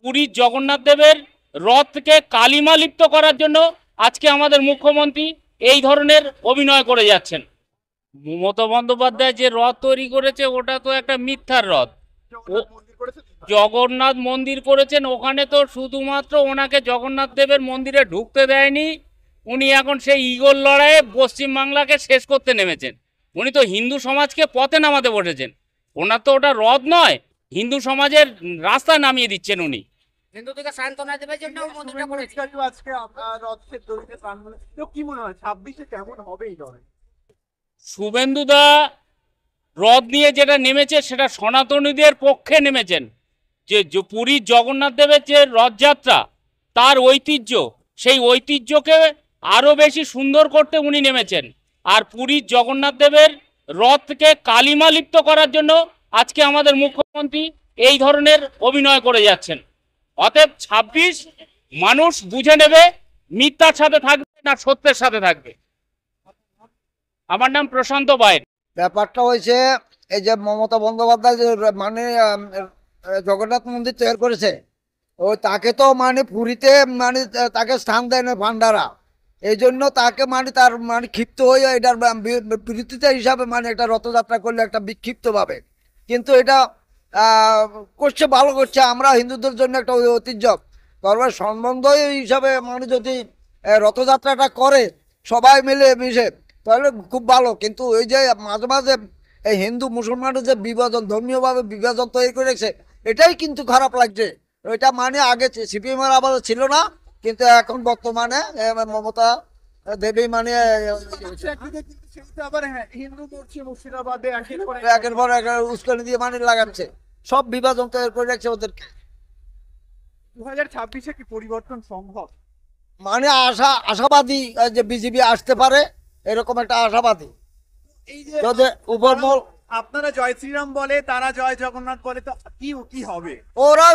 পুরীর জগন্নাথ দেবের রথকে কালিমা লিপ্ত করার জন্য আজকে আমাদের মুখ্যমন্ত্রী এই ধরনের অভিনয় করে যাচ্ছেন। মমতা বন্দ্যোপাধ্যায় যে রথ তৈরি করেছে ওটা তো একটা মিথ্যার রথ। জগন্নাথ মন্দির করেছেন, ওখানে তো শুধুমাত্র ওনাকে জগন্নাথ দেবের মন্দিরে ঢুকতে দেয়নি। উনি এখন সেই ঈগল লড়াইয়ে পশ্চিমবাংলাকে শেষ করতে নেমেছেন। উনি তো হিন্দু সমাজকে পথে নামাতে বসেছেন। ওনার তো ওটা রথ নয়, হিন্দু সমাজের রাস্তায় নামিয়ে দিচ্ছেন উনি। হিন্দুদেরকে সান্ত্বনা দেওয়ার জন্য মন্দিরটা করেছে। আজকে রথের দড়িতে প্রাণ বলে তো কি মনে হয় 26-এ কেমন হবে এই লড়াই? শুভেন্দুদা রথ নিয়ে যেটা নেমেছে সেটা সনাতনীদের পক্ষে নেমেছেন। যে পুরীর জগন্নাথ দেবের যে রথযাত্রা, তার ঐতিহ্য, সেই ঐতিহ্যকে আরও বেশি সুন্দর করতে উনি নেমেছেন। আর পুরীর জগন্নাথ দেবের রথকে কালিমা লিপ্ত করার জন্য আজকে আমাদের মুখ্যমন্ত্রী এই ধরনের অভিনয় করে যাচ্ছেন। অতএব 26 মানুষ বুঝে নেবে মিথ্যার সাথে থাকবে না সত্যের সাথে থাকবে। আমার নাম প্রশান্ত বাইর। ব্যাপারটা হয়েছে এই যে মমতা বন্দ্যোপাধ্যায় যে মানে জগন্নাথ মন্দির তৈরি করেছে, ও তাকে তো মানে পুরীতে মানে তাকে স্থান দেয় না ভান্ডারা। এই জন্য তাকে মানে তার মানে ক্ষিপ্ত হয়ে এটার বিরোধিতা হিসাবে মানে একটা রথযাত্রা করলে একটা বিক্ষিপ্তভাবে, কিন্তু এটা করছে, ভালো করছে। আমরা হিন্দুদের জন্য একটা ঐতিহ্য ধর্মের সম্বন্ধ হিসাবে মানে যদি রথযাত্রাটা করে সবাই মিলে মিশে তাহলে খুব ভালো। কিন্তু ওই যে মাঝে মাঝে এই হিন্দু মুসলমানের যে বিভাজন, ধর্মীয়ভাবে বিভাজন তৈরি করেছে, এটাই কিন্তু খারাপ লাগছে। ওইটা মানে আগে সিপিএমের আবার ছিল না, কিন্তু এখন বর্তমানে মমতা দেবী মানে একের পর এক উস্কানি দিয়ে মানে লাগাচ্ছে, সব বিভাজন তৈরি করে রাখছে ওদেরকে। 2026-এ কি পরিবর্তন সম্ভব? মানে আশাবাদী যে বিজেপি আসতে পারে, এরকম একটা আশাবাদী। এই যে উপরমহল আপনারা জয় শ্রীরাম বলে, তারা জয় জগন্নাথ বলে, তো কি হবে? ওরা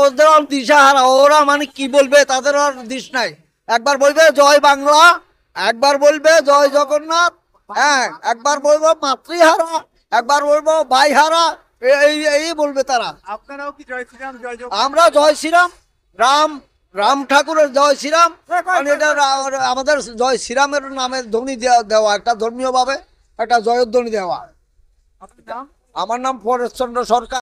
ওদের আর দিশাহারা, ওরা মানে কি বলবে তাদের আর দিশ নাই। একবার বলবে জয় বাংলা, একবার বলবে জয় জগন্নাথ, হ্যাঁ, একবার বলবো মাতৃহারা, একবার বলবো ভাইহারা, এই বলবে তারা। আপনারাও কি জয় শ্রীরাম জয় জগন্নাথ? আমরা জয় শ্রীরাম, রাম ঠাকুরের জয় শ্রীরাম, মানে এটা আমাদের জয় শ্রীরামের নামে ধ্বনি দেওয়া, একটা ধর্মীয় ভাবে একটা জয়ধ্বনি দেওয়া। আপনার নাম? আমার নাম পরেশচন্দ্র সরকার।